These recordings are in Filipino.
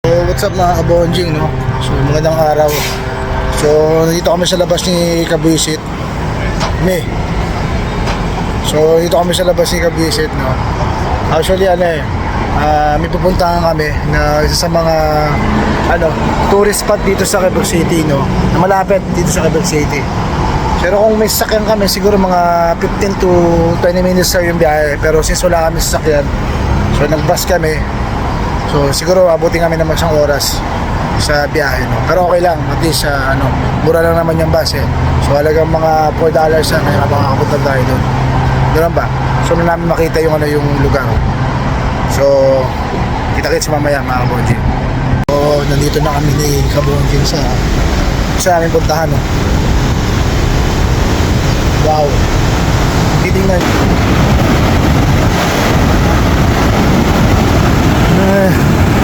So what's up mga kabonjing, no? So magandang araw. So nandito kami sa labas ni Kabisit Me. So dito kami sa labas ni Kabisit, no? Actually may pupuntahan kami na isa sa mga tourist spot dito sa Quebec City, no? Na malapit dito sa Quebec City. Pero kung may sasakyan kami, siguro mga 15 to 20 minutes sa yung biyahe. Pero since wala kami sasakyan, so nag-bus kami. So siguro abutin kami naman isang oras sa biyahe, no? Pero okay lang, at least mura lang naman yung bus eh. So halagang mga $4 na kaya makakapunta tayo doon. Doon ba? So na namin makita yung yung lugar. So kita-kits mamaya mga kabonjing. So nandito na kami ni Kabonjing sa aming puntahan, no? Wow. Titingnan.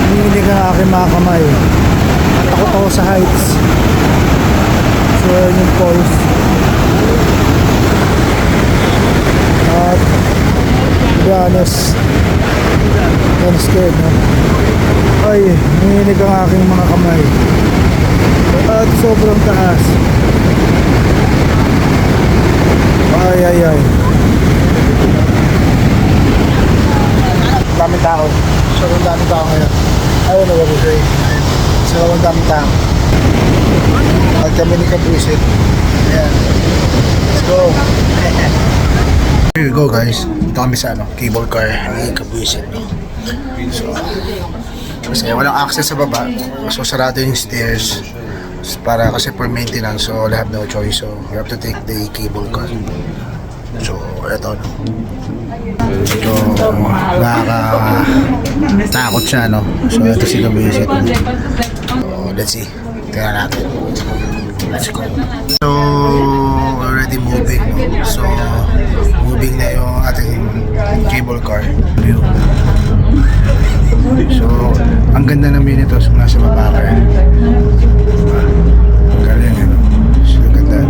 Hindi ka aking mga kamay. Takot ako sa heights. So yun yung falls. At to be honest, I'm scared, no? Ay, nanginig ang aking mga kamay. At sobrang taas. Ay. Daming tao. Sobrang daming tao ngayon. I don't know what to say. Sobrang daming tao. At kami ni Kabisit. Ayan. Let's go. Here we go, guys. Ito kami sa cable car ni Kabisit. So, kasi walang access sa baba. So, sarado yung stairs. Para kasi for maintenance, so I have no choice, so we have to take the cable car. So eto, so nakakatakot siya, no? So ito si Kabisit. So let's see, tingnan natin. Let's go. So already moving, no? So moving na yung ating cable car view. So ang ganda ng view nito so nasa baba ka. Ang galing, so ganda.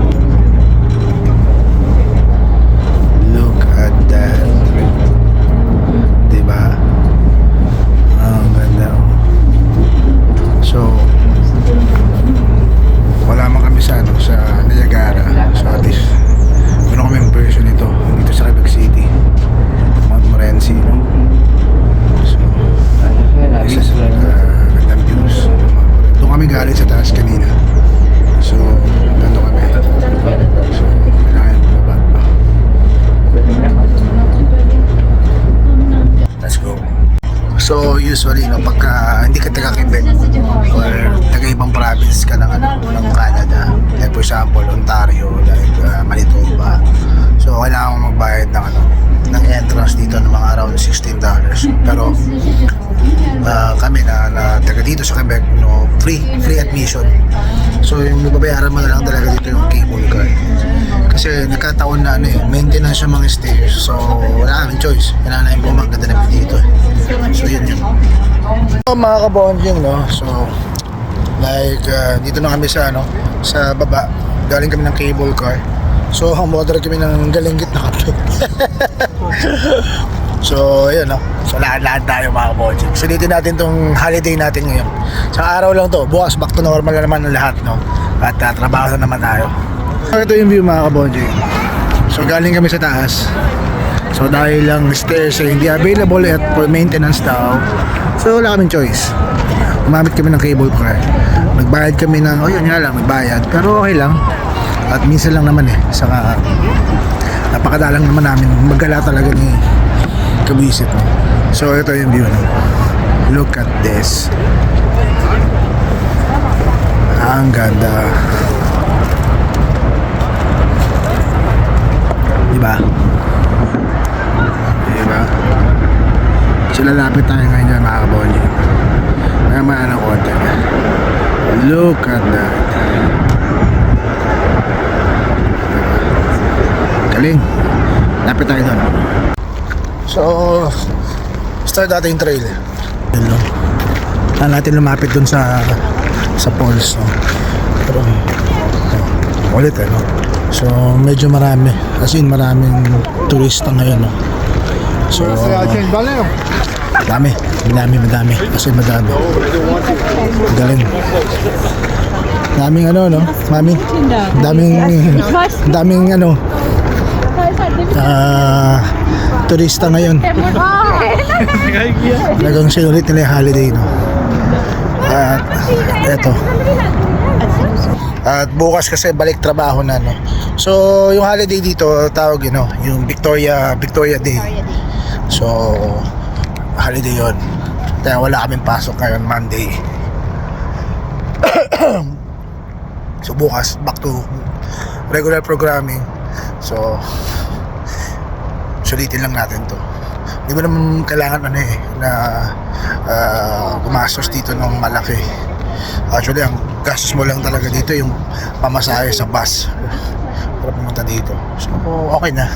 Look at that. Diba? Ang ganda. So wala man kami sa Niagara. So at least meron kami version nito dito sa Quebec City, Mount Morency, no? So isa sa gandang views. Doon kami galing sa taas kanina. So nandun kami. So kailangan bumaba. Let's go. So usually, pagka hindi ka taga Quebec or taga ibang province ka ng Canada, like for example Ontario, like Manitoba, so kailangan mo magbayad ng entrance dito ng mga around $16. Pero kami na taga dito sa Quebec, free admission. So yung babayaran mo na lang talaga dito yung cable car. Kasi nagkataon na maintenance yung mga stairs. So wala kaming choice. Kailangan namin bumaganda na dito. So yun. So mga kabonjing, no? So like dito na kami sa sa baba. Galing kami ng cable car. So model kami ng galinggit na kape. So ayun, no? So lahat tayo mga kabonjing. Sulitin natin tong holiday natin ngayon. Sa araw lang to. Bukas back to normal na naman ng lahat, no? At trabaho na naman tayo. So ito yung view mga kabonjing. So galing kami sa taas. So dahil lang stairs ay hindi available at for maintenance daw, so wala kaming choice. Gumamit kami ng cable car. Nagbayad kami ng, yun nga lang, nagbayad. Pero okay lang. At minsan lang naman saka napakadalang naman namin. Maggala talaga ni Kabisit, no? So ito yung view, no? Look at this. Ang ganda. Diba? So lalapit tayo ngayon dyan mga kabonjing. Kaya maano konti. Look at that. Galing. Lapit tayo doon. So start natin yung trail. Natin lumapit doon sa falls, no? Pero ulit, no? So medyo marami. As in maraming turista ngayon, no? So madami. Kasi madami. Galing. Daming ano, no? Mami. Daming ano. Turista ngayon. Talagang sinulit nila yung holiday, no? At eto. At bukas kasi balik trabaho na, no? So, yung holiday dito, tawag yun, no? Yung Victoria Day. So, holiday yon. Kaya wala kaming pasok ngayon, Monday. So, bukas, back to regular programming. So, sulitin lang natin to. Hindi mo naman kailangan na gumastos dito ng malaki. Actually, ang gastos mo lang talaga dito yung pamasahe sa bus para pumunta dito. So, okay na.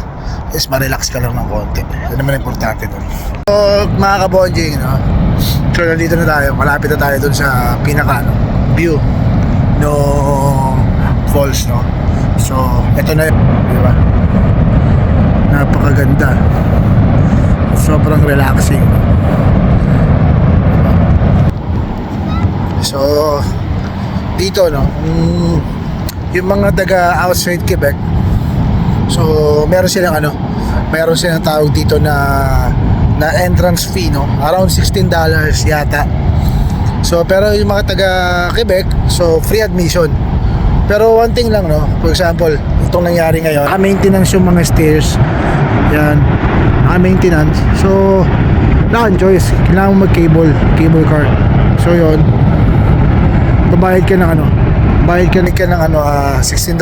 Yes, ma-relax ka lang ng konti. Yan naman importante dun. So, mga kabonjing, no? So, nandito na tayo. Malapit na tayo dun sa pinaka view no falls, no? So, ito na yun. Di ba? Napakaganda. Sobrang relaxing. So, dito, no? Yung mga taga outside Quebec, so, meron silang tawag dito na entrance fee, no? Around $16 yata. So, pero yung mga taga Quebec, so, free admission. Pero one thing lang, no? For example, itong nangyari ngayon, maintenance yung mga stairs. Yan. Maintenance. So, wala kang choice. Kailangan mo mag-cable car. So, yun. Babayad ka ng $16.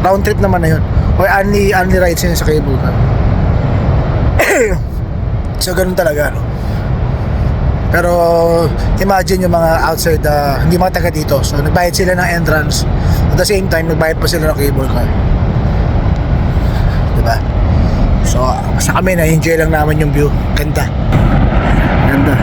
Round trip naman na yun. O only rides yun sa cable car. So, ganun talaga, no? Pero imagine yung mga outside, hindi mga taga dito. So nagbayad sila ng entrance. At the same time, nagbayad pa sila ng cable car. Diba? So sa kami, na-enjoy lang naman yung view. Ganda. Ganda.